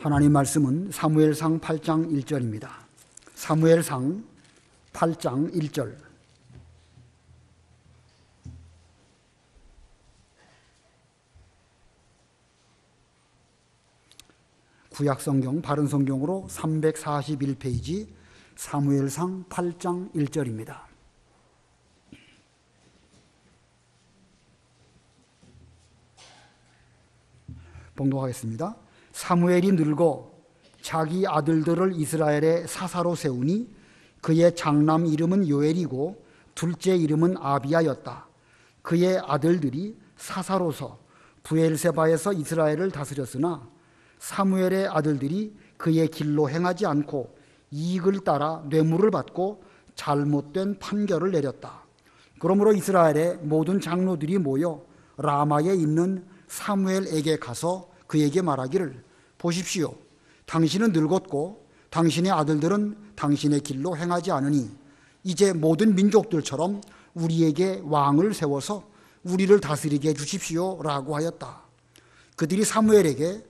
하나님 말씀은 사무엘상 8장 1절입니다. 사무엘상 8장 1절. 구약성경 바른성경으로 341페이지 사무엘상 8장 1절입니다. 봉독하겠습니다. 사무엘이 늙어 자기 아들들을 이스라엘의 사사로 세우니 그의 장남 이름은 요엘이고 둘째 이름은 아비야였다. 그의 아들들이 사사로서 브엘세바에서 이스라엘을 다스렸으나 사무엘의 아들들이 그의 길로 행하지 않고 이익을 따라 뇌물을 받고 잘못된 판결을 내렸다. 그러므로 이스라엘의 모든 장로들이 모여 라마에 있는 사무엘에게 가서 그에게 말하기를, 보십시오. 당신은 늙었고 당신의 아들들은 당신의 길로 행하지 않으니 이제 모든 민족들처럼 우리에게 왕을 세워서 우리를 다스리게 해주십시오 라고 하였다. 그들이 사무엘에게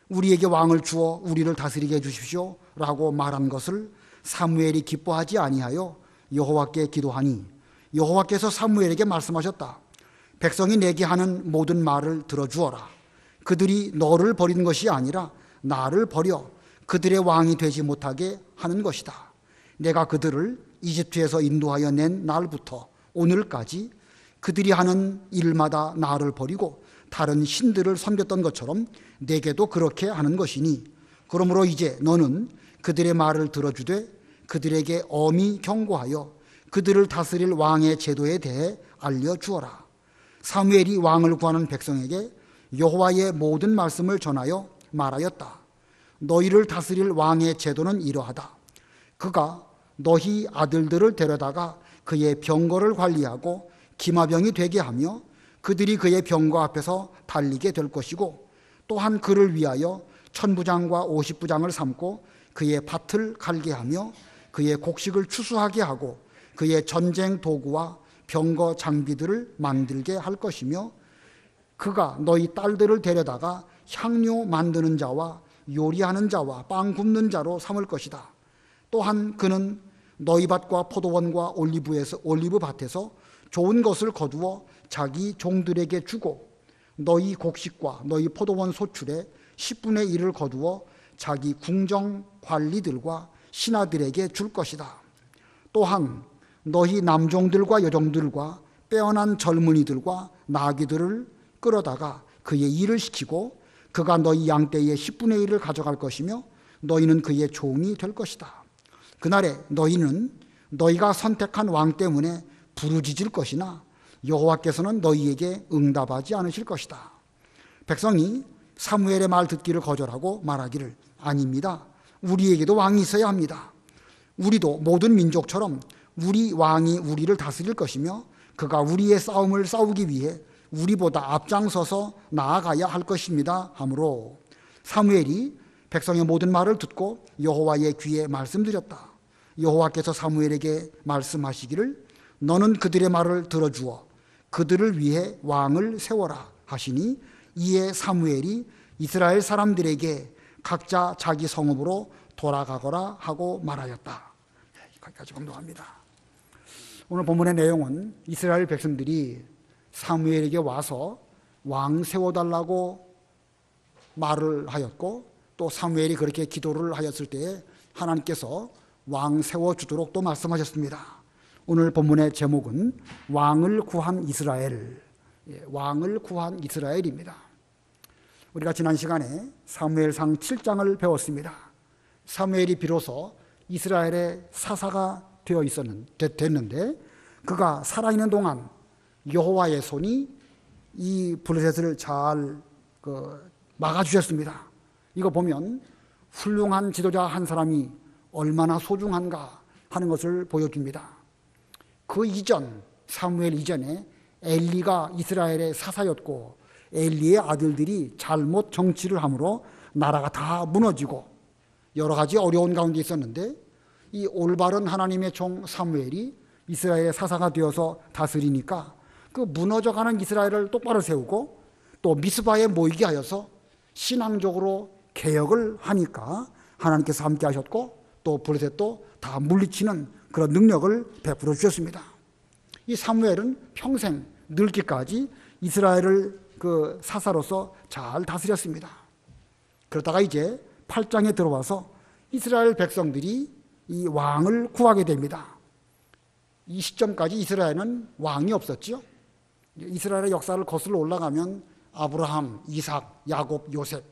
우리에게 왕을 주어 우리를 다스리게 해주십시오 라고 말한 것을 사무엘이 기뻐하지 아니하여 여호와께 기도하니 여호와께서 사무엘에게 말씀하셨다. 백성이 내게 하는 모든 말을 들어주어라. 그들이 너를 버린 것이 아니라 나를 버려 그들의 왕이 되지 못하게 하는 것이다. 내가 그들을 이집트에서 인도하여 낸 날부터 오늘까지 그들이 하는 일마다 나를 버리고 다른 신들을 섬겼던 것처럼 내게도 그렇게 하는 것이니 그러므로 이제 너는 그들의 말을 들어주되 그들에게 엄히 경고하여 그들을 다스릴 왕의 제도에 대해 알려주어라. 사무엘이 왕을 구하는 백성에게 여호와의 모든 말씀을 전하여 말하였다. 너희를 다스릴 왕의 제도는 이러하다. 그가 너희 아들들을 데려다가 그의 병거를 관리하고 기마병이 되게 하며 그들이 그의 병거 앞에서 달리게 될 것이고 또한 그를 위하여 1000부장과 50부장을 삼고 그의 밭을 갈게 하며 그의 곡식을 추수하게 하고 그의 전쟁 도구와 병거 장비들을 만들게 할 것이며 그가 너희 딸들을 데려다가 향료 만드는 자와 요리하는 자와 빵 굽는 자로 삼을 것이다. 또한 그는 너희 밭과 포도원과 올리브 밭에서 좋은 것을 거두어 자기 종들에게 주고 너희 곡식과 너희 포도원 소출의 10분의 1을 거두어 자기 궁정 관리들과 신하들에게 줄 것이다. 또한 너희 남종들과 여종들과 빼어난 젊은이들과 나귀들을 끌어다가 그의 일을 시키고 그가 너희 양떼의 10분의 1을 가져갈 것이며 너희는 그의 종이 될 것이다. 그날에 너희는 너희가 선택한 왕 때문에 부르짖을 것이나 여호와께서는 너희에게 응답하지 않으실 것이다. 백성이 사무엘의 말 듣기를 거절하고 말하기를, 아닙니다. 우리에게도 왕이 있어야 합니다. 우리도 모든 민족처럼 우리 왕이 우리를 다스릴 것이며 그가 우리의 싸움을 싸우기 위해 우리보다 앞장서서 나아가야 할 것입니다 하므로 사무엘이 백성의 모든 말을 듣고 여호와의 귀에 말씀드렸다. 여호와께서 사무엘에게 말씀하시기를, 너는 그들의 말을 들어주어 그들을 위해 왕을 세워라 하시니 이에 사무엘이 이스라엘 사람들에게 각자 자기 성읍으로 돌아가거라 하고 말하였다. 거기까지 봉독합니다. 오늘 본문의 내용은 이스라엘 백성들이 사무엘에게 와서 왕 세워달라고 말을 하였고 또 사무엘이 그렇게 기도를 하였을 때에 하나님께서 왕 세워주도록 또 말씀하셨습니다. 오늘 본문의 제목은 왕을 구한 이스라엘, 왕을 구한 이스라엘입니다. 우리가 지난 시간에 사무엘상 7장을 배웠습니다. 사무엘이 비로소 이스라엘의 사사가 됐는데 그가 살아있는 동안 여호와의 손이 이 블레셋을 잘 막아주셨습니다. 이거 보면 훌륭한 지도자 한 사람이 얼마나 소중한가 하는 것을 보여줍니다. 그 이전, 사무엘 이전에 엘리가 이스라엘의 사사였고 엘리의 아들들이 잘못 정치를 함으로 나라가 다 무너지고 여러 가지 어려운 가운데 있었는데 이 올바른 하나님의 종 사무엘이 이스라엘의 사사가 되어서 다스리니까 그 무너져가는 이스라엘을 똑바로 세우고 또 미스바에 모이게 하여서 신앙적으로 개혁을 하니까 하나님께서 함께 하셨고 또 블레셋도 다 물리치는 그런 능력을 베풀어 주셨습니다. 이 사무엘은 평생 늙기까지 이스라엘을 그 사사로서 잘 다스렸습니다. 그러다가 이제 8장에 들어와서 이스라엘 백성들이 이 왕을 구하게 됩니다. 이 시점까지 이스라엘은 왕이 없었죠. 이스라엘의 역사를 거슬러 올라가면 아브라함, 이삭, 야곱, 요셉,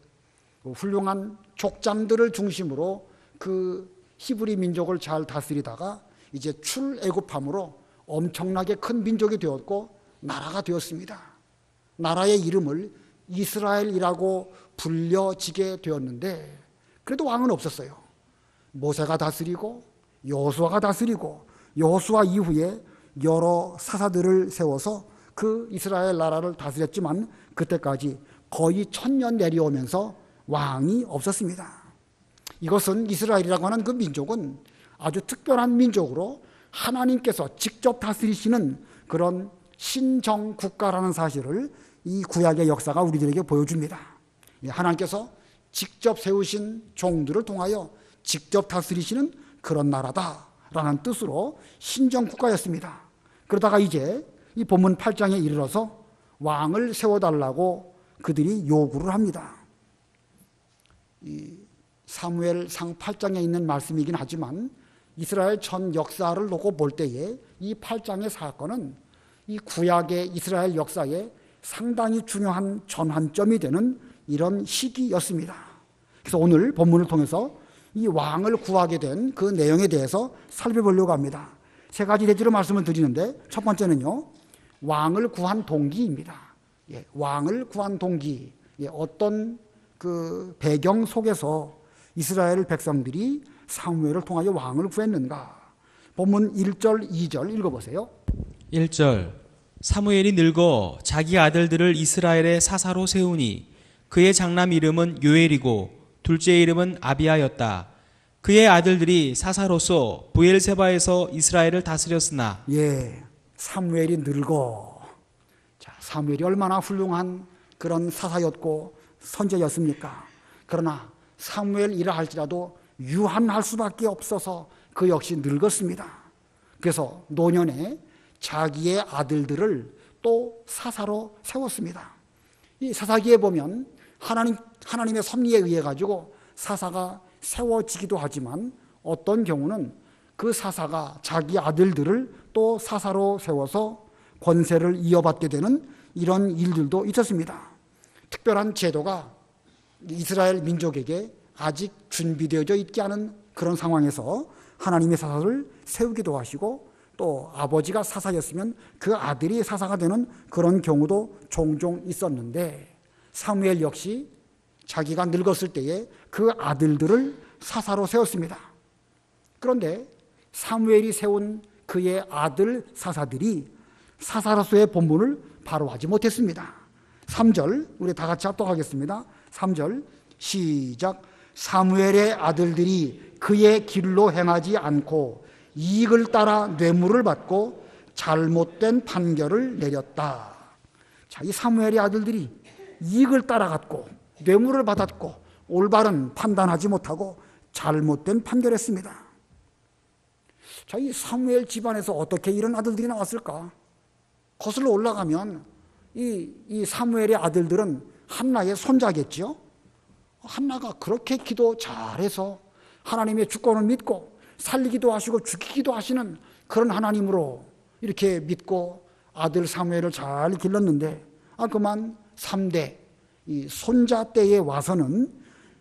훌륭한 족장들을 중심으로 그 히브리 민족을 잘 다스리다가 이제 출애굽함으로 엄청나게 큰 민족이 되었고 나라가 되었습니다. 나라의 이름을 이스라엘이라고 불려지게 되었는데 그래도 왕은 없었어요. 모세가 다스리고 여호수아가 다스리고 여호수아 이후에 여러 사사들을 세워서 그 이스라엘 나라를 다스렸지만 그때까지 거의 1000년 내려오면서 왕이 없었습니다. 이것은 이스라엘이라고 하는 그 민족은 아주 특별한 민족으로 하나님께서 직접 다스리시는 그런 신정 국가라는 사실을 이 구약의 역사가 우리들에게 보여줍니다. 하나님께서 직접 세우신 종들을 통하여 직접 다스리시는 그런 나라다라는 뜻으로 신정 국가였습니다. 그러다가 이제 이 본문 8장에 이르러서 왕을 세워달라고 그들이 요구를 합니다. 이 사무엘상 8장에 있는 말씀이긴 하지만 이스라엘 전 역사를 놓고 볼 때에 이 8장의 사건은 이 구약의 이스라엘 역사에 상당히 중요한 전환점이 되는 이런 시기였습니다. 그래서 오늘 본문을 통해서 이 왕을 구하게 된 그 내용에 대해서 살펴보려고 합니다. 세 가지 대지로 말씀을 드리는데 첫 번째는요, 왕을 구한 동기입니다. 왕을 구한 동기, 어떤 그 배경 속에서 이스라엘 백성들이 사무엘을 통하여 왕을 구했는가. 본문 1절, 2절 읽어보세요. 1절 사무엘이 늙어 자기 아들들을 이스라엘의 사사로 세우니 그의 장남 이름은 요엘이고 둘째 이름은 아비야였다. 그의 아들들이 사사로서 브엘세바에서 이스라엘을 다스렸으나 사무엘이 늙어. 자, 사무엘이 얼마나 훌륭한 그런 사사였고 선제였습니까? 그러나 사무엘이라 할지라도 유한할 수밖에 없어서 그 역시 늙었습니다. 그래서 노년에 자기의 아들들을 또 사사로 세웠습니다. 이 사사기에 보면 하나님의 섭리에 의해 가지고 사사가 세워지기도 하지만 어떤 경우는 그 사사가 자기 아들들을 또 사사로 세워서 권세를 이어받게 되는 이런 일들도 있었습니다. 특별한 제도가 이스라엘 민족에게 아직 준비되어져 있지 않은 그런 상황에서 하나님의 사사를 세우기도 하시고 또 아버지가 사사였으면 그 아들이 사사가 되는 그런 경우도 종종 있었는데 사무엘 역시 자기가 늙었을 때에 그 아들들을 사사로 세웠습니다. 그런데 사무엘이 세운 그의 아들 사사들이 사사로서의 본분을 바로 하지 못했습니다. 3절 우리 다 같이 합독하겠습니다. 3절 시작. 사무엘의 아들들이 그의 길로 행하지 않고 이익을 따라 뇌물을 받고 잘못된 판결을 내렸다. 자, 이 사무엘의 아들들이 이익을 따라갔고 뇌물을 받았고 올바른 판단하지 못하고 잘못된 판결했습니다. 자, 이 사무엘 집안에서 어떻게 이런 아들들이 나왔을까? 거슬러 올라가면 이 사무엘의 아들들은 한나의 손자겠죠. 한나가 그렇게 기도 잘해서 하나님의 주권을 믿고 살리기도 하시고 죽이기도 하시는 그런 하나님으로 이렇게 믿고 아들 사무엘을 잘 길렀는데 그만 3대 이 손자 때에 와서는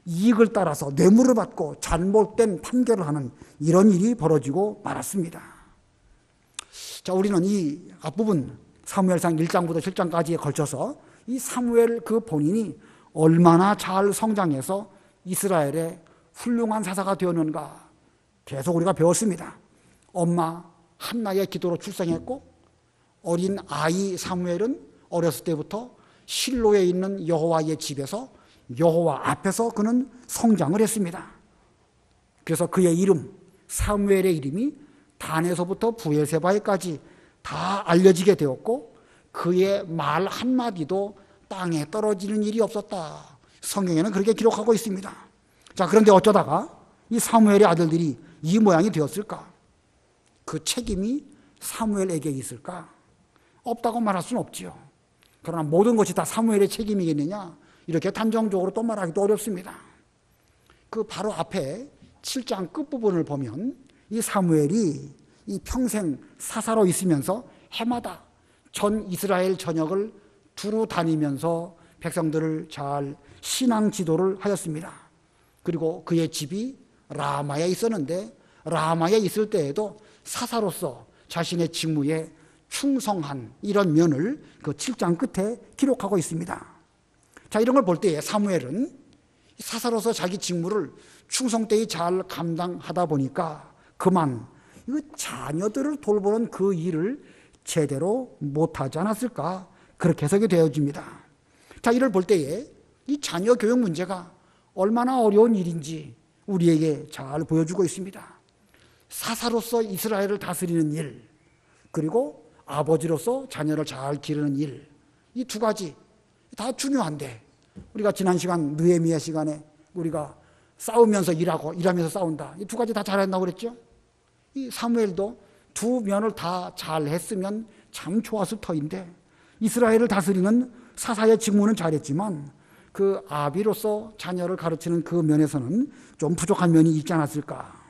이익을 따라서 뇌물을 받고 잘못된 판결을 하는 이런 일이 벌어지고 말았습니다. 자, 우리는 이 앞부분 사무엘상 1장부터 7장까지에 걸쳐서 이 사무엘 그 본인이 얼마나 잘 성장해서 이스라엘의 훌륭한 사사가 되었는가 계속 우리가 배웠습니다. 엄마 한나의 기도로 출생했고 어린 아이 사무엘은 어렸을 때부터 실로에 있는 여호와의 집에서 여호와 앞에서 그는 성장을 했습니다. 그래서 그의 이름 사무엘의 이름이 단에서부터 브엘세바에까지 다 알려지게 되었고 그의 말 한마디도 땅에 떨어지는 일이 없었다. 성경에는 그렇게 기록하고 있습니다. 자, 그런데 어쩌다가 이 사무엘의 아들들이 이 모양이 되었을까? 그 책임이 사무엘에게 있을까? 없다고 말할 수는 없지요. 그러나 모든 것이 다 사무엘의 책임이겠느냐? 이렇게 단정적으로 또 말하기도 어렵습니다. 그 바로 앞에 7장 끝부분을 보면 이 사무엘이 이 평생 사사로 있으면서 해마다 전 이스라엘 전역을 두루 다니면서 백성들을 잘 신앙 지도를 하였습니다. 그리고 그의 집이 라마에 있었는데 라마에 있을 때에도 사사로서 자신의 직무에 충성한 이런 면을 그 7장 끝에 기록하고 있습니다. 자, 이런 걸 볼 때에 사무엘은 사사로서 자기 직무를 충성되이 잘 감당하다 보니까 그만 이 자녀들을 돌보는 그 일을 제대로 못하지 않았을까, 그렇게 해석이 되어집니다. 자, 이를 볼 때에 이 자녀 교육 문제가 얼마나 어려운 일인지 우리에게 잘 보여주고 있습니다. 사사로서 이스라엘을 다스리는 일, 그리고 아버지로서 자녀를 잘 기르는 일, 이 두 가지 다 중요한데 우리가 지난 시간 느헤미야 시간에 우리가 싸우면서 일하면서 싸운다, 이 두 가지 다 잘한다고 그랬죠. 이 사무엘도 두 면을 다 잘했으면 참 좋았을 터인데 이스라엘을 다스리는 사사의 직무는 잘했지만 그 아비로서 자녀를 가르치는 그 면에서는 좀 부족한 면이 있지 않았을까.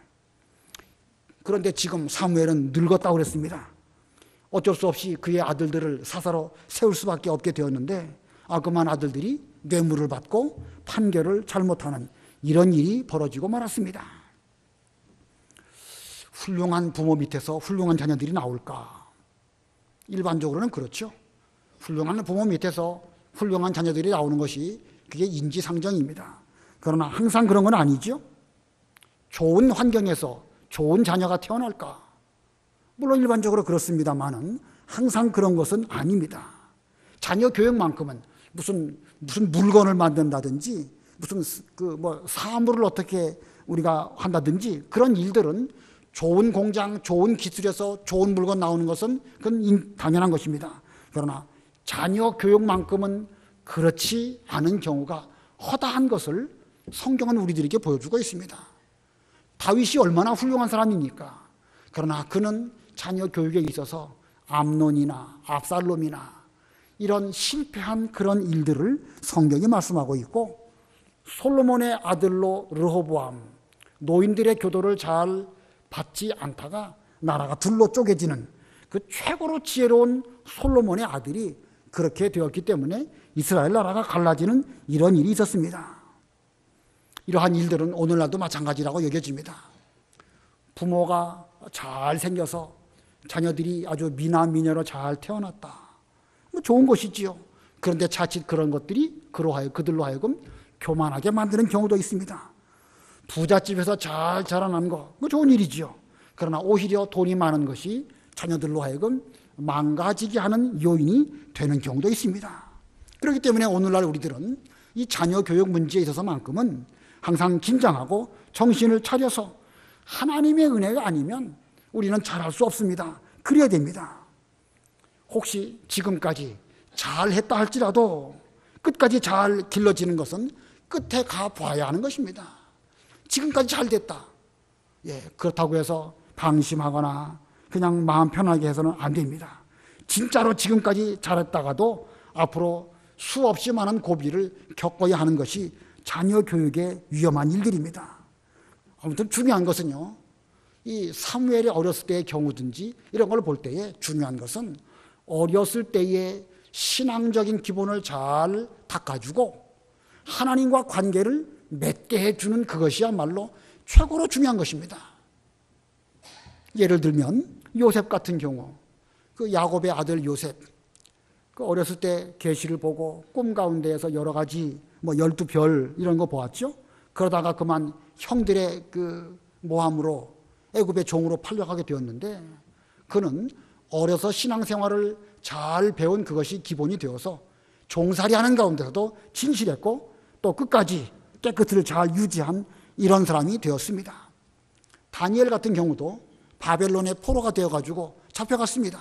그런데 지금 사무엘은 늙었다고 그랬습니다. 어쩔 수 없이 그의 아들들을 사사로 세울 수밖에 없게 되었는데 그만 아들들이 뇌물을 받고 판결을 잘못하는 이런 일이 벌어지고 말았습니다. 훌륭한 부모 밑에서 훌륭한 자녀들이 나올까? 일반적으로는 그렇죠. 훌륭한 부모 밑에서 훌륭한 자녀들이 나오는 것이 그게 인지상정입니다. 그러나 항상 그런 건 아니죠. 좋은 환경에서 좋은 자녀가 태어날까? 물론 일반적으로 그렇습니다만은 항상 그런 것은 아닙니다. 자녀 교육만큼은 무슨 물건을 만든다든지 무슨 사물을 어떻게 우리가 한다든지 그런 일들은 좋은 공장, 좋은 기술에서 좋은 물건 나오는 것은 그건 당연한 것입니다. 그러나 자녀 교육만큼은 그렇지 않은 경우가 허다한 것을 성경은 우리들에게 보여주고 있습니다. 다윗이 얼마나 훌륭한 사람입니까? 그러나 그는 자녀 교육에 있어서 암논이나 압살롬이나 이런 실패한 그런 일들을 성경이 말씀하고 있고, 솔로몬의 아들로 르호보암, 노인들의 교도를 잘 받지 않다가 나라가 둘로 쪼개지는 그 최고로 지혜로운 솔로몬의 아들이 그렇게 되었기 때문에 이스라엘 나라가 갈라지는 이런 일이 있었습니다. 이러한 일들은 오늘날도 마찬가지라고 여겨집니다. 부모가 잘 생겨서 자녀들이 아주 미남미녀로 잘 태어났다, 좋은 것이지요. 그런데 자칫 그런 것들이 그들로 하여금 교만하게 만드는 경우도 있습니다. 부잣집에서 잘 자라난 거 좋은 일이지요. 그러나 오히려 돈이 많은 것이 자녀들로 하여금 망가지게 하는 요인이 되는 경우도 있습니다. 그렇기 때문에 오늘날 우리들은 이 자녀 교육 문제에 있어서만큼은 항상 긴장하고 정신을 차려서 하나님의 은혜가 아니면 우리는 잘할 수 없습니다. 그래야 됩니다. 혹시 지금까지 잘했다 할지라도 끝까지 잘 길러지는 것은 끝에 가 봐야 하는 것입니다. 지금까지 잘 됐다, 그렇다고 해서 방심하거나 그냥 마음 편하게 해서는 안 됩니다. 진짜로 지금까지 잘했다가도 앞으로 수없이 많은 고비를 겪어야 하는 것이 자녀 교육의 위험한 일들입니다. 아무튼 중요한 것은요, 이 사무엘이 어렸을 때의 경우든지 이런 걸 볼 때에 중요한 것은 어렸을 때의 신앙적인 기본을 잘 닦아주고 하나님과 관계를 맺게 해주는 그것이야말로 최고로 중요한 것입니다. 예를 들면 요셉 같은 경우, 그 야곱의 아들 요셉, 그 어렸을 때 계시를 보고 꿈 가운데에서 여러 가지 12별 이런 거 보았죠. 그러다가 그만 형들의 그 모함으로 애굽의 종으로 팔려가게 되었는데, 그는 어려서 신앙생활을 잘 배운 그것이 기본이 되어서 종살이하는 가운데서도 진실했고 또 끝까지 깨끗을 잘 유지한 이런 사람이 되었습니다. 다니엘 같은 경우도 바벨론의 포로가 되어가지고 잡혀갔습니다.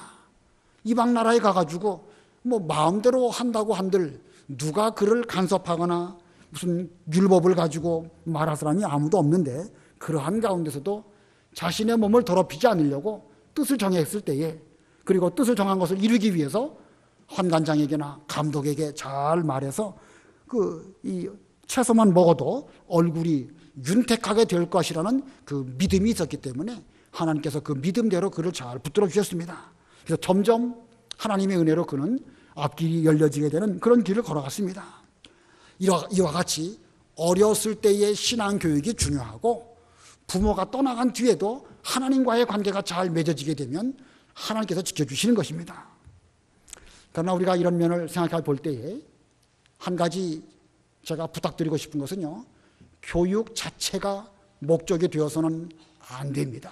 이방 나라에 가가지고 마음대로 한다고 한들 누가 그를 간섭하거나 무슨 율법을 가지고 말할 사람이 아무도 없는데 그러한 가운데서도 자신의 몸을 더럽히지 않으려고 뜻을 정했을 때에, 그리고 뜻을 정한 것을 이루기 위해서 환관장에게나 감독에게 잘 말해서 이 채소만 먹어도 얼굴이 윤택하게 될 것이라는 그 믿음이 있었기 때문에 하나님께서 그 믿음대로 그를 잘 붙들어 주셨습니다. 그래서 점점 하나님의 은혜로 그는 앞길이 열려지게 되는 그런 길을 걸어갔습니다. 이와 같이 어렸을 때의 신앙 교육이 중요하고, 부모가 떠나간 뒤에도 하나님과의 관계가 잘 맺어지게 되면 하나님께서 지켜주시는 것입니다. 그러나 우리가 이런 면을 생각해 볼 때에 한 가지 제가 부탁드리고 싶은 것은요, 교육 자체가 목적이 되어서는 안 됩니다.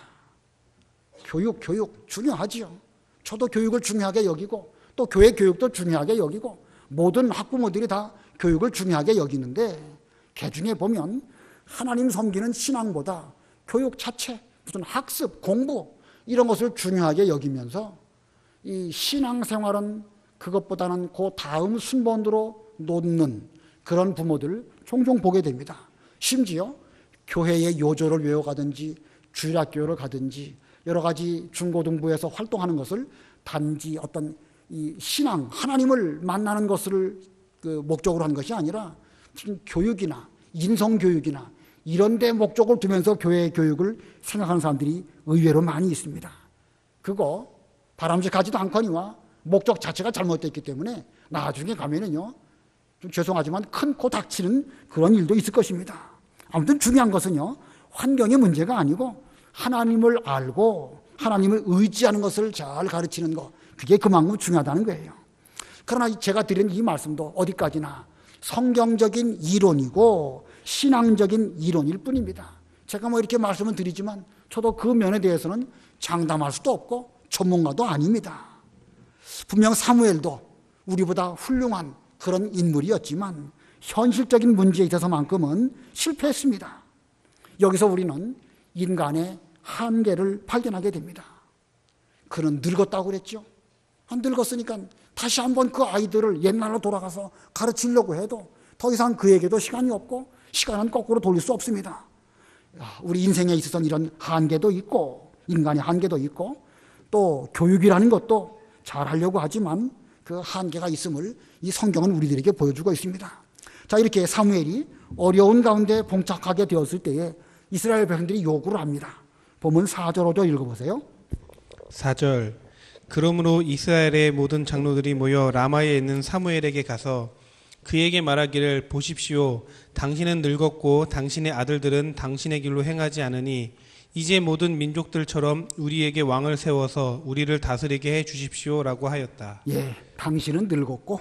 교육 중요하지요. 저도 교육을 중요하게 여기고 또 교회 교육도 중요하게 여기고 모든 학부모들이 다 교육을 중요하게 여기는데, 개중에 보면 하나님 섬기는 신앙보다 교육 자체, 무슨 학습, 공부 이런 것을 중요하게 여기면서 이 신앙생활은 그것보다는 그 다음 순번으로 놓는 그런 부모들 종종 보게 됩니다. 심지어 교회의 요조를 외워가든지 주일학교를 가든지 여러 가지 중고등부에서 활동하는 것을 단지 어떤 이 신앙, 하나님을 만나는 것을 목적으로 한 것이 아니라 무슨 교육이나 인성교육이나 이런 데 목적을 두면서 교회 교육을 생각하는 사람들이 의외로 많이 있습니다. 그거 바람직하지도 않거니와 목적 자체가 잘못됐기 때문에 나중에 가면은요, 좀 죄송하지만 큰 코 닥치는 그런 일도 있을 것입니다. 아무튼 중요한 것은요, 환경의 문제가 아니고 하나님을 알고 하나님을 의지하는 것을 잘 가르치는 것, 그게 그만큼 중요하다는 거예요. 그러나 제가 드린 이 말씀도 어디까지나 성경적인 이론이고 신앙적인 이론일 뿐입니다. 제가 뭐 이렇게 말씀을 드리지만 저도 그 면에 대해서는 장담할 수도 없고 전문가도 아닙니다. 분명 사무엘도 우리보다 훌륭한 그런 인물이었지만 현실적인 문제에 있어서만큼은 실패했습니다. 여기서 우리는 인간의 한계를 발견하게 됩니다. 그는 늙었다고 그랬죠. 늙었으니까 다시 한번 그 아이들을 옛날로 돌아가서 가르치려고 해도 더 이상 그에게도 시간이 없고 시간은 거꾸로 돌릴 수 없습니다. 우리 인생에 있어서는 이런 한계도 있고 인간의 한계도 있고 또 교육이라는 것도 잘하려고 하지만 그 한계가 있음을 이 성경은 우리들에게 보여주고 있습니다. 자, 이렇게 사무엘이 어려운 가운데 봉착하게 되었을 때에 이스라엘 백성들이 요구를 합니다. 보면 4절 5절 읽어보세요. 4절 그러므로 이스라엘의 모든 장로들이 모여 라마에 있는 사무엘에게 가서 그에게 말하기를 보십시오. 당신은 늙었고 당신의 아들들은 당신의 길로 행하지 않으니 이제 모든 민족들처럼 우리에게 왕을 세워서 우리를 다스리게 해 주십시오라고 하였다. 예, 당신은 늙었고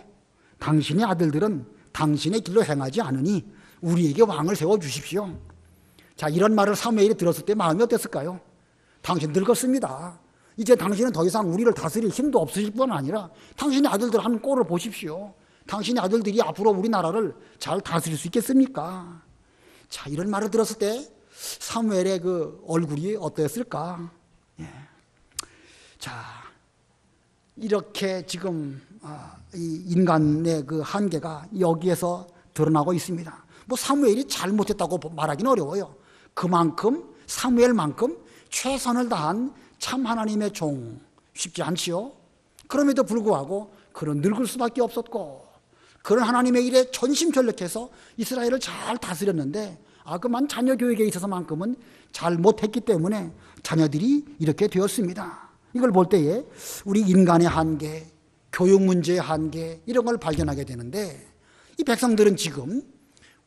당신의 아들들은 당신의 길로 행하지 않으니 우리에게 왕을 세워 주십시오. 자, 이런 말을 사무엘이 들었을 때 마음이 어땠을까요? 당신 늙었습니다. 이제 당신은 더 이상 우리를 다스릴 힘도 없으실 뿐 아니라 당신의 아들들 하는 꼴을 보십시오. 당신의 아들들이 앞으로 우리나라를 잘 다스릴 수 있겠습니까? 자, 이런 말을 들었을 때 사무엘의 그 얼굴이 어땠을까? 예. 자, 이렇게 지금 이 인간의 그 한계가 여기에서 드러나고 있습니다. 뭐 사무엘이 잘못했다고 말하기는 어려워요. 그만큼 사무엘만큼 최선을 다한 참 하나님의 종 쉽지 않지요. 그럼에도 불구하고 그는 늙을 수밖에 없었고 그런 하나님의 일에 전심전력해서 이스라엘을 잘 다스렸는데 그만 자녀 교육에 있어서만큼은 잘못했기 때문에 자녀들이 이렇게 되었습니다. 이걸 볼 때에 우리 인간의 한계, 교육 문제의 한계 이런 걸 발견하게 되는데 이 백성들은 지금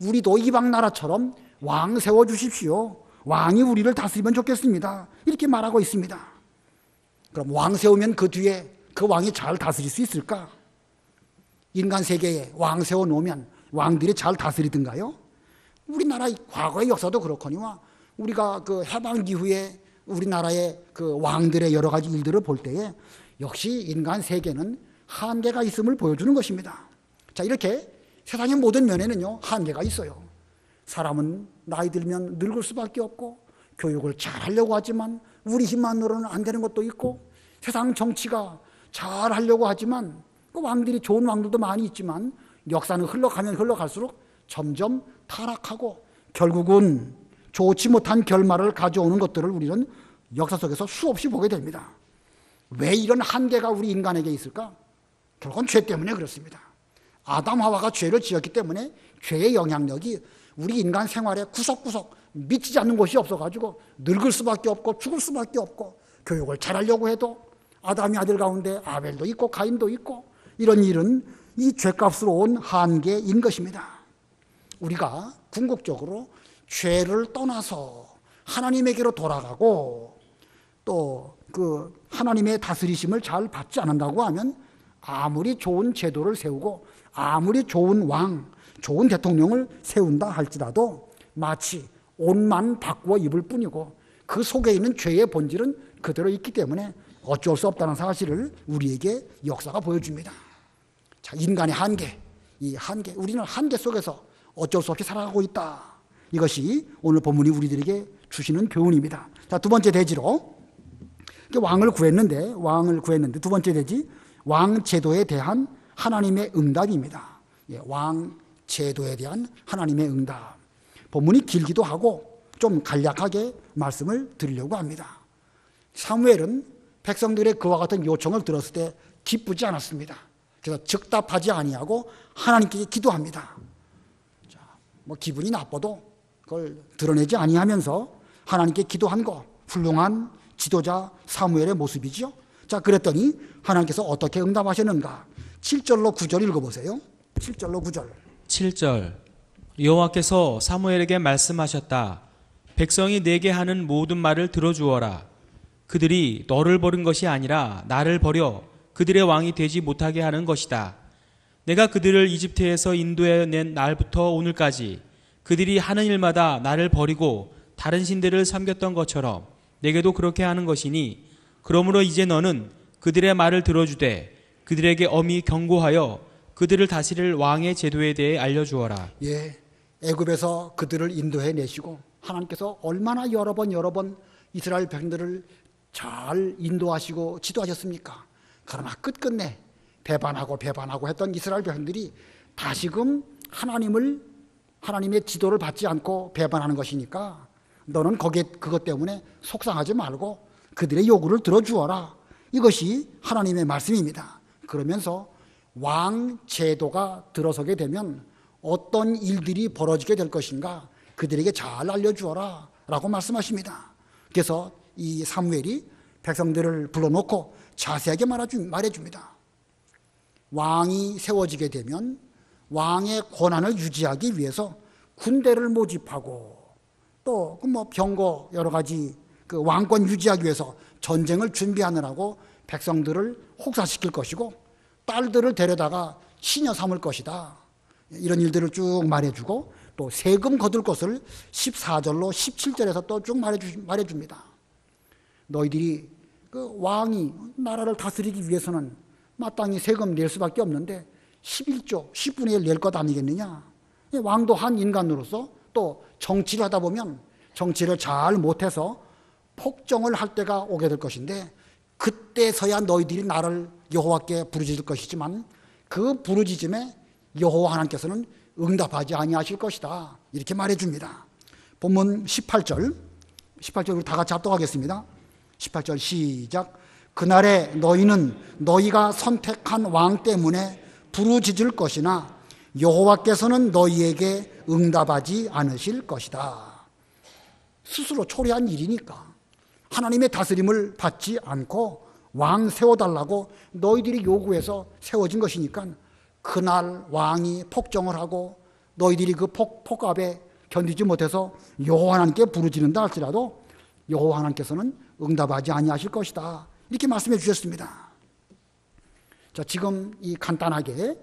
우리도 이방 나라처럼 왕 세워주십시오. 왕이 우리를 다스리면 좋겠습니다. 이렇게 말하고 있습니다. 그럼 왕 세우면 그 뒤에 그 왕이 잘 다스릴 수 있을까? 인간 세계에 왕 세워놓으면 왕들이 잘 다스리든가요? 우리나라의 과거의 역사도 그렇거니와 우리가 그 해방 이후에 우리나라의 그 왕들의 여러 가지 일들을 볼 때에 역시 인간 세계는 한계가 있음을 보여주는 것입니다. 자, 이렇게 세상의 모든 면에는요 한계가 있어요. 사람은 나이 들면 늙을 수밖에 없고 교육을 잘 하려고 하지만 우리 힘만으로는 안 되는 것도 있고 세상 정치가 잘 하려고 하지만 그 왕들이 좋은 왕들도 많이 있지만 역사는 흘러가면 흘러갈수록 점점 타락하고 결국은 좋지 못한 결말을 가져오는 것들을 우리는 역사 속에서 수없이 보게 됩니다. 왜 이런 한계가 우리 인간에게 있을까? 결국은 죄 때문에 그렇습니다. 아담 하와가 죄를 지었기 때문에 죄의 영향력이 우리 인간 생활에 구석구석 미치지 않는 곳이 없어가지고 늙을 수밖에 없고 죽을 수밖에 없고, 교육을 잘하려고 해도 아담의 아들 가운데 아벨도 있고 가인도 있고, 이런 일은 이 죄값으로 온 한계인 것입니다. 우리가 궁극적으로 죄를 떠나서 하나님에게로 돌아가고 또 그 하나님의 다스리심을 잘 받지 않는다고 하면 아무리 좋은 제도를 세우고 아무리 좋은 왕, 좋은 대통령을 세운다 할지라도 마치 옷만 바꾸어 입을 뿐이고 그 속에 있는 죄의 본질은 그대로 있기 때문에 어쩔 수 없다는 사실을 우리에게 역사가 보여줍니다. 자, 인간의 한계, 이 한계, 우리는 한계 속에서 어쩔 수 없이 살아가고 있다. 이것이 오늘 본문이 우리들에게 주시는 교훈입니다. 자, 두 번째 대지로 왕을 구했는데 두 번째 대지, 왕 제도에 대한 하나님의 응답입니다. 왕 제도에 대한 하나님의 응답. 본문이 길기도 하고 좀 간략하게 말씀을 드리려고 합니다. 사무엘은 백성들의 그와 같은 요청을 들었을 때 기쁘지 않았습니다. 그래서 즉답하지 아니하고 하나님께 기도합니다. 자, 뭐 기분이 나빠도 그걸 드러내지 아니하면서 하나님께 기도한 거, 훌륭한 지도자 사무엘의 모습이죠. 자, 그랬더니 하나님께서 어떻게 응답하셨는가? 7절로 9절 읽어보세요. 7절로 9절. 7절. 여호와께서 사무엘에게 말씀하셨다. 백성이 내게 하는 모든 말을 들어주어라. 그들이 너를 버린 것이 아니라 나를 버려 그들의 왕이 되지 못하게 하는 것이다. 내가 그들을 이집트에서 인도해 낸 날부터 오늘까지 그들이 하는 일마다 나를 버리고 다른 신들을 섬겼던 것처럼 내게도 그렇게 하는 것이니, 그러므로 이제 너는 그들의 말을 들어주되 그들에게 엄히 경고하여 그들을 다스릴 왕의 제도에 대해 알려주어라. 예, 애굽에서 그들을 인도해 내시고 하나님께서 얼마나 여러 번 이스라엘 백성들을 잘 인도하시고 지도하셨습니까? 그러나 끝끝내 배반하고 했던 이스라엘 백성들이 다시금 하나님의 지도를 받지 않고 배반하는 것이니까 너는 그것 때문에 속상하지 말고 그들의 요구를 들어주어라. 이것이 하나님의 말씀입니다. 그러면서 왕 제도가 들어서게 되면 어떤 일들이 벌어지게 될 것인가 그들에게 잘 알려주어라 라고 말씀하십니다. 그래서 이 사무엘이 백성들을 불러놓고 자세하게 말해줍니다. 왕이 세워지게 되면 왕의 권한을 유지하기 위해서 군대를 모집하고 또 병거 여러 가지 그 왕권 유지하기 위해서 전쟁을 준비하느라고 백성들을 혹사시킬 것이고 딸들을 데려다가 시녀 삼을 것이다. 이런 일들을 쭉 말해주고 또 세금 거둘 것을 14절로 17절에서 또 쭉 말해줍니다. 너희들이 그 왕이 나라를 다스리기 위해서는 마땅히 세금 낼 수밖에 없는데 11조 10분의 1 낼 것 아니겠느냐. 왕도 한 인간으로서 또 정치를 하다 보면 정치를 잘 못해서 폭정을 할 때가 오게 될 것인데 그때서야 너희들이 나를 여호와께 부르짖을 것이지만 그 부르짖음에 여호와 하나님께서는 응답하지 아니하실 것이다. 이렇게 말해줍니다. 본문 18절 우리 다 같이 합독하겠습니다. 18절 시작. 그날에 너희는 너희가 선택한 왕 때문에 부르짖을 것이나 여호와께서는 너희에게 응답하지 않으실 것이다. 스스로 초래한 일이니까 하나님의 다스림을 받지 않고 왕 세워달라고 너희들이 요구해서 세워진 것이니까 그날 왕이 폭정을 하고 너희들이 그 폭압에 견디지 못해서 여호와 하나님께 부르짖는다 할지라도 여호와 하나님께서는 응답하지 아니하실 것이다. 이렇게 말씀해 주셨습니다. 자, 지금 이 간단하게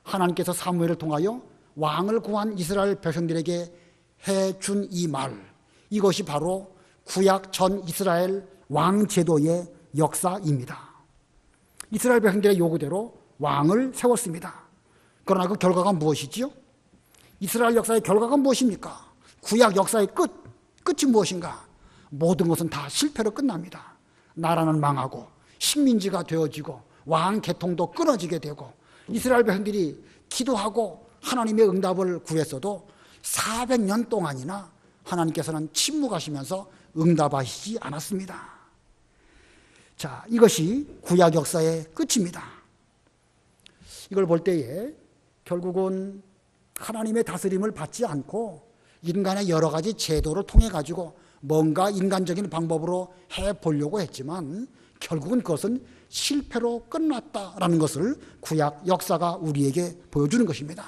하나님께서 사무엘을 통하여 왕을 구한 이스라엘 백성들에게 해준 이 말, 이것이 바로 구약 전 이스라엘 왕 제도의 역사입니다. 이스라엘 백성들의 요구대로 왕을 세웠습니다. 그러나 그 결과가 무엇이지요? 이스라엘 역사의 결과가 무엇입니까? 구약 역사의 끝이 무엇인가? 모든 것은 다 실패로 끝납니다. 나라는 망하고 식민지가 되어지고 왕 계통도 끊어지게 되고 이스라엘 백성들이 기도하고 하나님의 응답을 구했어도 400년 동안이나 하나님께서는 침묵하시면서 응답하시지 않았습니다. 자, 이것이 구약 역사의 끝입니다. 이걸 볼 때에 결국은 하나님의 다스림을 받지 않고 인간의 여러 가지 제도를 통해 가지고 뭔가 인간적인 방법으로 해보려고 했지만 결국은 그것은 실패로 끝났다라는 것을 구약 역사가 우리에게 보여주는 것입니다.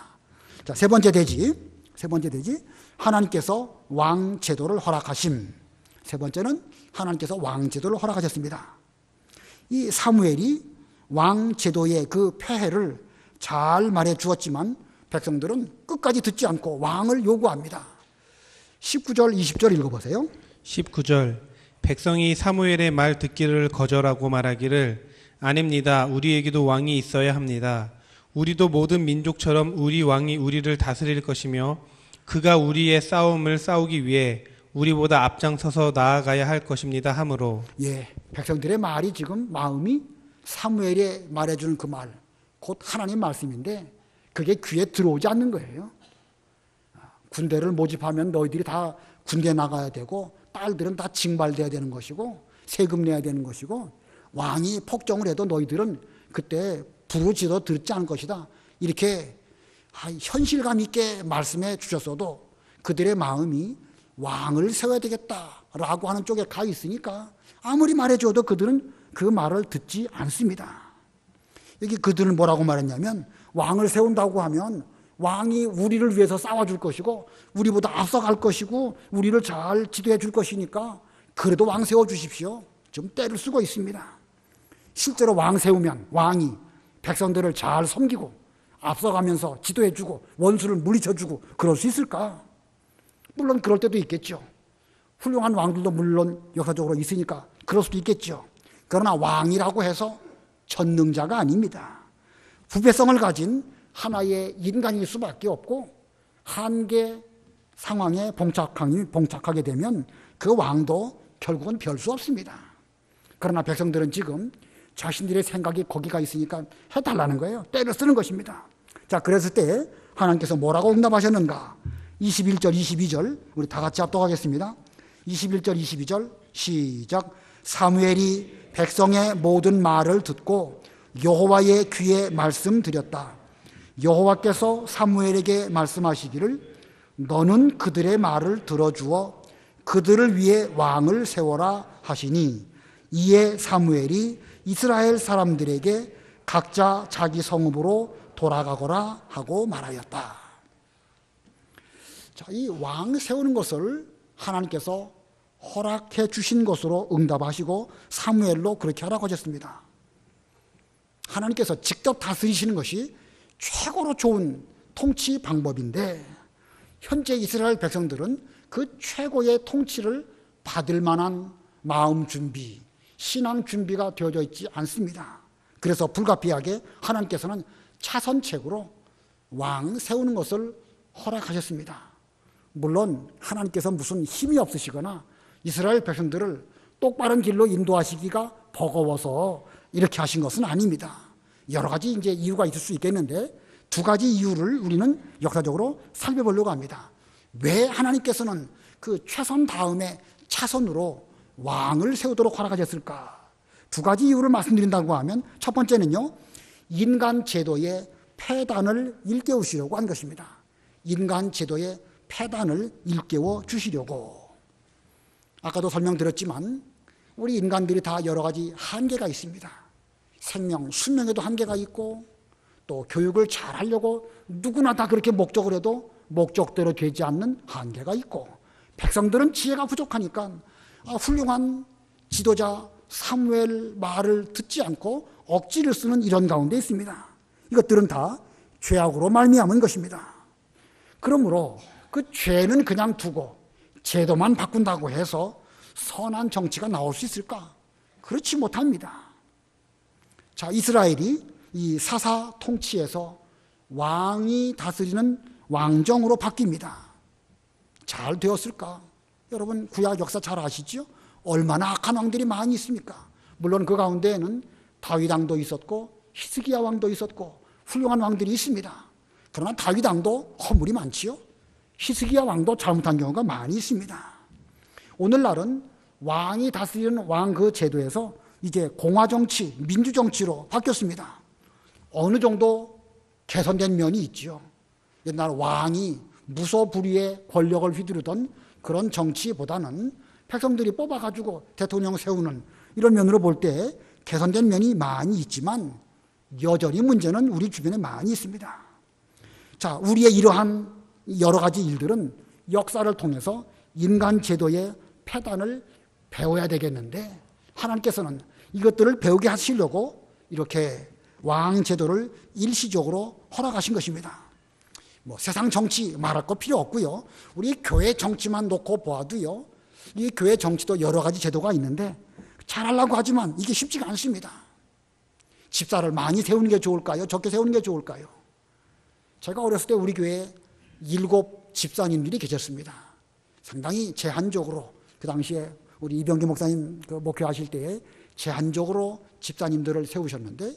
자, 세 번째 대지 하나님께서 왕 제도를 허락하심. 세 번째는 하나님께서 왕 제도를 허락하셨습니다. 이 사무엘이 왕 제도의 그 폐해를 잘 말해 주었지만 백성들은 끝까지 듣지 않고 왕을 요구합니다. 19절 20절 읽어보세요. 19절 백성이 사무엘의 말 듣기를 거절하고 말하기를 아닙니다. 우리에게도 왕이 있어야 합니다. 우리도 모든 민족처럼 우리 왕이 우리를 다스릴 것이며 그가 우리의 싸움을 싸우기 위해 우리보다 앞장서서 나아가야 할 것입니다 하므로. 백성들의 말이 지금 마음이 사무엘이 말해주는 그 말, 곧 하나님 말씀인데 그게 귀에 들어오지 않는 거예요. 군대를 모집하면 너희들이 다 군대 나가야 되고 딸들은 다 징발돼야 되는 것이고 세금 내야 되는 것이고 왕이 폭정을 해도 너희들은 그때 부르짖어 듣지 않을 것이다. 이렇게 현실감 있게 말씀해 주셨어도 그들의 마음이 왕을 세워야 되겠다라고 하는 쪽에 가 있으니까 아무리 말해줘도 그들은 그 말을 듣지 않습니다. 여기 그들은 뭐라고 말했냐면 왕을 세운다고 하면 왕이 우리를 위해서 싸워줄 것이고 우리보다 앞서갈 것이고 우리를 잘 지도해 줄 것이니까 그래도 왕 세워주십시오. 좀 때를 쓰고 있습니다. 실제로 왕 세우면 왕이 백성들을 잘 섬기고 앞서가면서 지도해주고 원수를 물리쳐주고 그럴 수 있을까? 물론 그럴 때도 있겠죠. 훌륭한 왕들도 물론 역사적으로 있으니까 그럴 수도 있겠죠. 그러나 왕이라고 해서 전능자가 아닙니다. 부패성을 가진 하나의 인간일 수밖에 없고 한계 상황에 봉착하게 되면 그 왕도 결국은 별 수 없습니다. 그러나 백성들은 지금 자신들의 생각이 거기가 있으니까 해달라는 거예요. 때를 쓰는 것입니다. 자, 그랬을 때 하나님께서 뭐라고 응답하셨는가? 21절, 22절 우리 다 같이 합독하겠습니다. 21절, 22절 시작. 사무엘이 백성의 모든 말을 듣고 여호와의 귀에 말씀드렸다. 여호와께서 사무엘에게 말씀하시기를 너는 그들의 말을 들어주어 그들을 위해 왕을 세워라 하시니 이에 사무엘이 이스라엘 사람들에게 각자 자기 성읍으로 돌아가거라 하고 말하였다. 자, 이 왕 세우는 것을 하나님께서 허락해 주신 것으로 응답하시고 사무엘로 그렇게 하라고 하셨습니다. 하나님께서 직접 다스리시는 것이 최고로 좋은 통치 방법인데 현재 이스라엘 백성들은 그 최고의 통치를 받을 만한 마음 준비, 신앙 준비가 되어져 있지 않습니다. 그래서 불가피하게 하나님께서는 차선책으로 왕 세우는 것을 허락하셨습니다. 물론 하나님께서 무슨 힘이 없으시거나 이스라엘 백성들을 똑바른 길로 인도하시기가 버거워서 이렇게 하신 것은 아닙니다. 여러 가지 이제 이유가 있을 수 있겠는데 두 가지 이유를 우리는 역사적으로 살펴보려고 합니다. 왜 하나님께서는 그 최선 다음에 차선으로 왕을 세우도록 허락하셨을까? 두 가지 이유를 말씀드린다고 하면 첫 번째는요, 인간 제도의 폐단을 일깨우시려고 한 것입니다. 인간 제도의 폐단을 일깨워 주시려고. 아까도 설명드렸지만 우리 인간들이 다 여러 가지 한계가 있습니다. 생명, 수명에도 한계가 있고 또 교육을 잘 하려고 누구나 다 그렇게 목적을 해도 목적대로 되지 않는 한계가 있고 백성들은 지혜가 부족하니까 훌륭한 지도자 사무엘 말을 듣지 않고 억지를 쓰는 이런 가운데 있습니다. 이것들은 다 죄악으로 말미암은 것입니다. 그러므로 그 죄는 그냥 두고 제도만 바꾼다고 해서 선한 정치가 나올 수 있을까? 그렇지 못합니다. 자, 이스라엘이 이 사사 통치에서 왕이 다스리는 왕정으로 바뀝니다. 잘 되었을까? 여러분 구약 역사 잘 아시죠? 얼마나 악한 왕들이 많이 있습니까? 물론 그 가운데에는 다윗 왕도 있었고 히스기야 왕도 있었고 훌륭한 왕들이 있습니다. 그러나 다윗 왕도 허물이 많지요. 히스기야 왕도 잘못한 경우가 많이 있습니다. 오늘날은 왕이 다스리는 왕 그 제도에서 이제 공화정치, 민주정치로 바뀌었습니다. 어느 정도 개선된 면이 있지요. 옛날 왕이 무소불위의 권력을 휘두르던 그런 정치보다는 백성들이 뽑아가지고 대통령 세우는 이런 면으로 볼 때 개선된 면이 많이 있지만 여전히 문제는 우리 주변에 많이 있습니다. 자, 우리의 이러한 여러 가지 일들은 역사를 통해서 인간 제도의 폐단을 배워야 되겠는데 하나님께서는 이것들을 배우게 하시려고 이렇게 왕 제도를 일시적으로 허락하신 것입니다. 뭐 세상 정치 말할 거 필요 없고요. 우리 교회 정치만 놓고 보아도요. 이 교회 정치도 여러 가지 제도가 있는데 잘하려고 하지만 이게 쉽지가 않습니다. 집사를 많이 세우는 게 좋을까요? 적게 세우는 게 좋을까요? 제가 어렸을 때 우리 교회에 7 집사님들이 계셨습니다. 상당히 제한적으로 그 당시에 우리 이병기 목사님 목회하실 때에 제한적으로 집사님들을 세우셨는데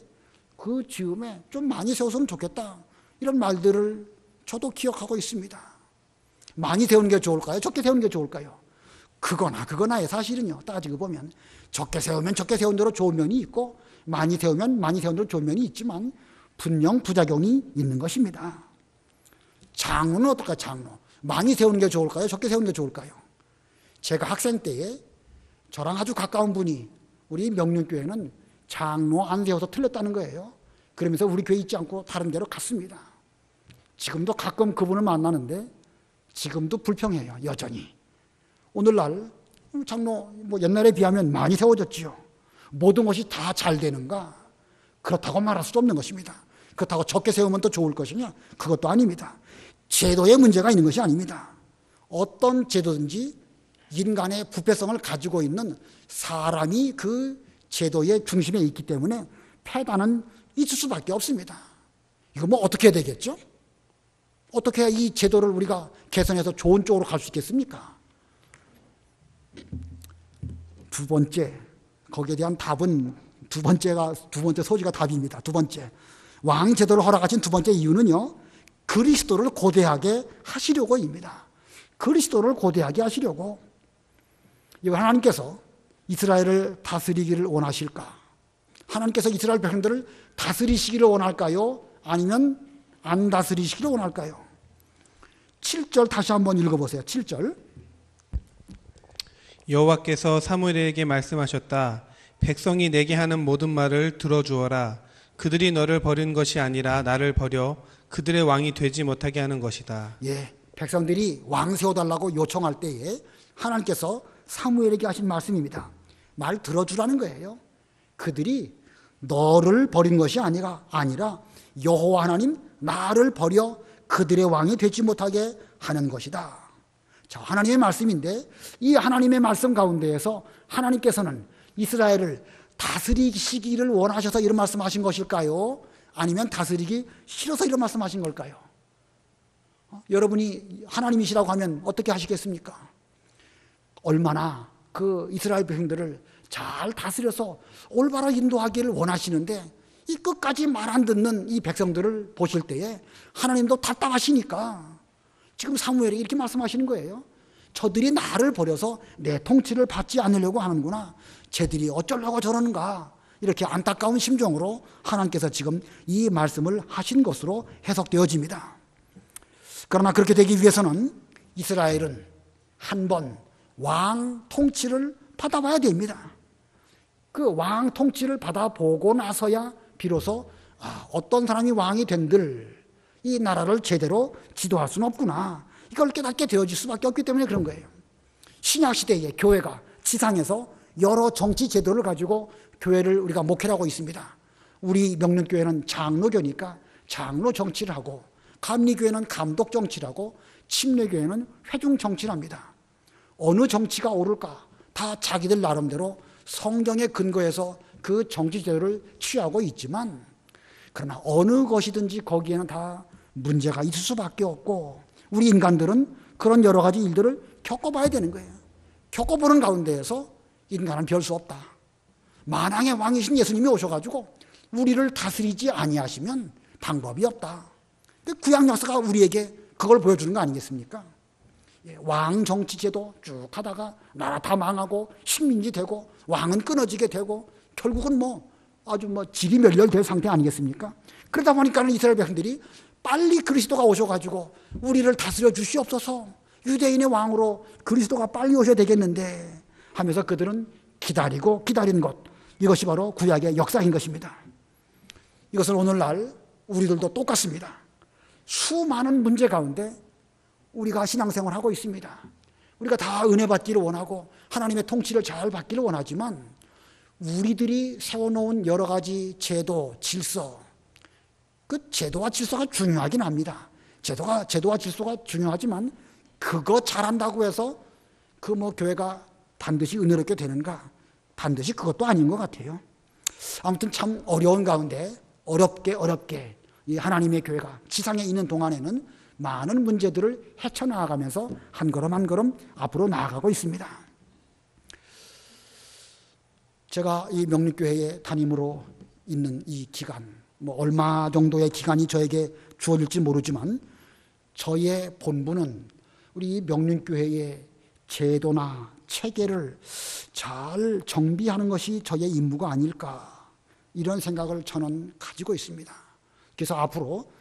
그 즈음에 좀 많이 세웠으면 좋겠다 이런 말들을 저도 기억하고 있습니다. 많이 세우는 게 좋을까요? 적게 세우는 게 좋을까요? 그거나의 사실은요. 따지고 보면 적게 세우면 적게 세운 대로 좋은 면이 있고 많이 세우면 많이 세운 대로 좋은 면이 있지만 분명 부작용이 있는 것입니다. 장로는 어떨까요? 장로. 많이 세우는 게 좋을까요? 적게 세우는 게 좋을까요? 제가 학생 때에 저랑 아주 가까운 분이 우리 명륜교회는 장로 안 세워서 틀렸다는 거예요. 그러면서 우리 교회 있지 않고 다른 데로 갔습니다. 지금도 가끔 그분을 만나는데 지금도 불평해요. 여전히. 오늘날 장로 뭐 옛날에 비하면 많이 세워졌지요. 모든 것이 다 잘 되는가? 그렇다고 말할 수도 없는 것입니다. 그렇다고 적게 세우면 더 좋을 것이냐? 그것도 아닙니다. 제도에 문제가 있는 것이 아닙니다. 어떤 제도든지 인간의 부패성을 가지고 있는 사람이 그 제도의 중심에 있기 때문에 폐단은 있을 수밖에 없습니다. 이거 뭐 어떻게 해야 되겠죠? 어떻게 해야 이 제도를 우리가 개선해서 좋은 쪽으로 갈 수 있겠습니까? 두 번째, 거기에 대한 답은 두 번째 소지가 답입니다. 두 번째, 왕 제도를 허락하신 두 번째 이유는요, 그리스도를 고대하게 하시려고입니다. 그리스도를 고대하게 하시려고. 이거 하나님께서 이스라엘을 다스리기를 원하실까? 하나님께서 이스라엘 백성들을 다스리시기를 원할까요? 아니면 안 다스리시기를 원할까요? 7절 다시 한번 읽어보세요. 7절. 여호와께서 사무엘에게 말씀하셨다. 백성이 내게 하는 모든 말을 들어주어라. 그들이 너를 버리는 것이 아니라 나를 버려 그들의 왕이 되지 못하게 하는 것이다. 예, 백성들이 왕 세워달라고 요청할 때에 하나님께서 사무엘에게 하신 말씀입니다. 말 들어주라는 거예요. 그들이 너를 버린 것이 아니라 여호와 하나님 나를 버려 그들의 왕이 되지 못하게 하는 것이다. 자, 하나님의 말씀인데 이 하나님의 말씀 가운데에서 하나님께서는 이스라엘을 다스리시기를 원하셔서 이런 말씀하신 것일까요? 아니면 다스리기 싫어서 이런 말씀하신 걸까요? 여러분이 하나님이시라고 하면 어떻게 하시겠습니까? 얼마나 그 이스라엘 백성들을 잘 다스려서 올바로 인도하기를 원하시는데 이 끝까지 말 안 듣는 이 백성들을 보실 때에 하나님도 답답하시니까 지금 사무엘이 이렇게 말씀하시는 거예요. 저들이 나를 버려서 내 통치를 받지 않으려고 하는구나. 쟤들이 어쩌려고 저러는가. 이렇게 안타까운 심정으로 하나님께서 지금 이 말씀을 하신 것으로 해석되어집니다. 그러나 그렇게 되기 위해서는 이스라엘은 한번 왕 통치를 받아봐야 됩니다. 그 왕 통치를 받아보고 나서야 비로소 어떤 사람이 왕이 된들 이 나라를 제대로 지도할 수는 없구나. 이걸 깨닫게 되어질 수밖에 없기 때문에 그런 거예요. 신약시대에 교회가 지상에서 여러 정치 제도를 가지고 교회를 우리가 목회를 하고 있습니다. 우리 명륜교회는 장로교니까 장로 정치를 하고, 감리교회는 감독 정치를 하고, 침례교회는 회중 정치를 합니다. 어느 정치가 옳을까? 다 자기들 나름대로 성경에 근거해서 그 정치 제도를 취하고 있지만, 그러나 어느 것이든지 거기에는 다 문제가 있을 수밖에 없고, 우리 인간들은 그런 여러 가지 일들을 겪어봐야 되는 거예요. 겪어보는 가운데에서 인간은 별 수 없다. 만왕의 왕이신 예수님이 오셔가지고 우리를 다스리지 아니하시면 방법이 없다. 근데 구약 역사가 우리에게 그걸 보여주는 거 아니겠습니까? 왕 정치제도 쭉 하다가 나라 다 망하고 식민지 되고 왕은 끊어지게 되고 결국은 아주 질이 멸렬될 상태 아니겠습니까? 그러다 보니까 이스라엘 백성들이 빨리 그리스도가 오셔가지고 우리를 다스려 주시옵소서, 유대인의 왕으로 그리스도가 빨리 오셔야 되겠는데 하면서 그들은 기다리는 것, 이것이 바로 구약의 역사인 것입니다. 이것은 오늘날 우리들도 똑같습니다. 수많은 문제 가운데 우리가 신앙생활을 하고 있습니다. 우리가 다 은혜 받기를 원하고 하나님의 통치를 잘 받기를 원하지만 우리들이 세워놓은 여러 가지 제도, 질서, 그 제도와 질서가 중요하긴 합니다. 제도와 질서가 중요하지만 그거 잘한다고 해서 교회가 반드시 은혜롭게 되는가? 반드시 그것도 아닌 것 같아요. 아무튼 참 어려운 가운데 어렵게 이 하나님의 교회가 지상에 있는 동안에는 많은 문제들을 헤쳐나가면서 한 걸음 한 걸음 앞으로 나아가고 있습니다. 제가 이 명립교회에 담임으로 있는 이 기간, 얼마 정도의 기간이 저에게 주어질지 모르지만 저의 본분은 우리 명립교회의 제도나 체계를 잘 정비하는 것이 저의 임무가 아닐까, 이런 생각을 저는 가지고 있습니다. 그래서 앞으로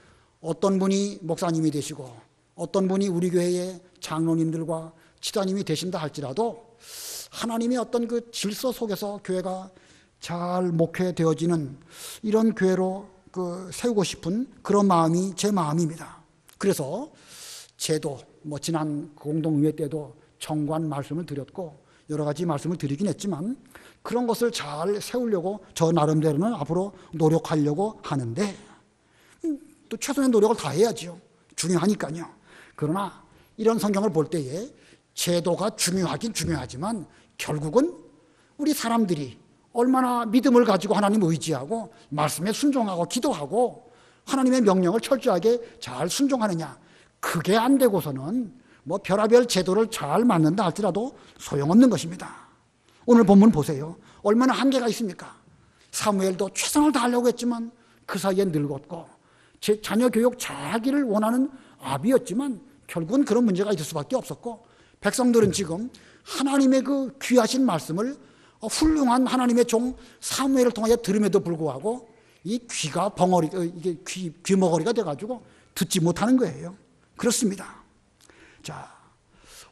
어떤 분이 목사님이 되시고 어떤 분이 우리 교회의 장로님들과 지도자님이 되신다 할지라도 하나님의 어떤 그 질서 속에서 교회가 잘 목회되어지는 이런 교회로 세우고 싶은 그런 마음이 제 마음입니다. 그래서 제도, 지난 공동의회 때도 청구한 말씀을 드렸고 여러 가지 말씀을 드리긴 했지만 그런 것을 잘 세우려고 저 나름대로는 앞으로 노력하려고 하는데 또 최선의 노력을 다해야죠. 중요하니까요. 그러나 이런 성경을 볼 때에 제도가 중요하긴 중요하지만 결국은 우리 사람들이 얼마나 믿음을 가지고 하나님 의지하고 말씀에 순종하고 기도하고 하나님의 명령을 철저하게 잘 순종하느냐, 그게 안 되고서는 별하별 제도를 잘 만든다 할지라도 소용없는 것입니다. 오늘 본문 보세요. 얼마나 한계가 있습니까? 사무엘도 최선을 다하려고 했지만 그 사이에 늙었고 제 자녀 교육 잘하기를 원하는 아비였지만 결국은 그런 문제가 있을 수밖에 없었고 백성들은 지금 하나님의 그 귀하신 말씀을 훌륭한 하나님의 종 사무엘을 통하여 들음에도 불구하고 이 귀가 이게 귀머거리가 돼가지고 듣지 못하는 거예요. 그렇습니다. 자,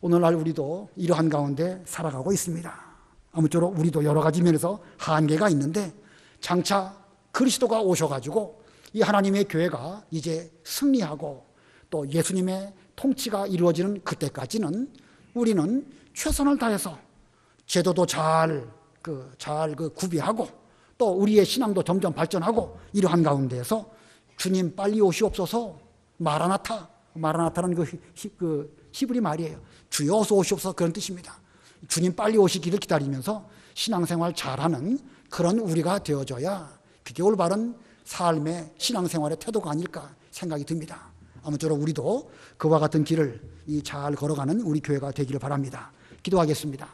오늘날 우리도 이러한 가운데 살아가고 있습니다. 아무쪼록 우리도 여러 가지 면에서 한계가 있는데 장차 그리스도가 오셔가지고 이 하나님의 교회가 이제 승리하고 또 예수님의 통치가 이루어지는 그때까지는 우리는 최선을 다해서 제도도 잘 구비하고 또 우리의 신앙도 점점 발전하고 이러한 가운데에서 주님 빨리 오시옵소서, 마라나타는 그 히브리 말이에요. 주여 어서 오시옵소서, 그런 뜻입니다. 주님 빨리 오시기를 기다리면서 신앙생활 잘하는 그런 우리가 되어줘야 그게 올바른 삶의 신앙생활의 태도가 아닐까 생각이 듭니다. 아무쪼록 우리도 그와 같은 길을 잘 걸어가는 우리 교회가 되기를 바랍니다. 기도하겠습니다.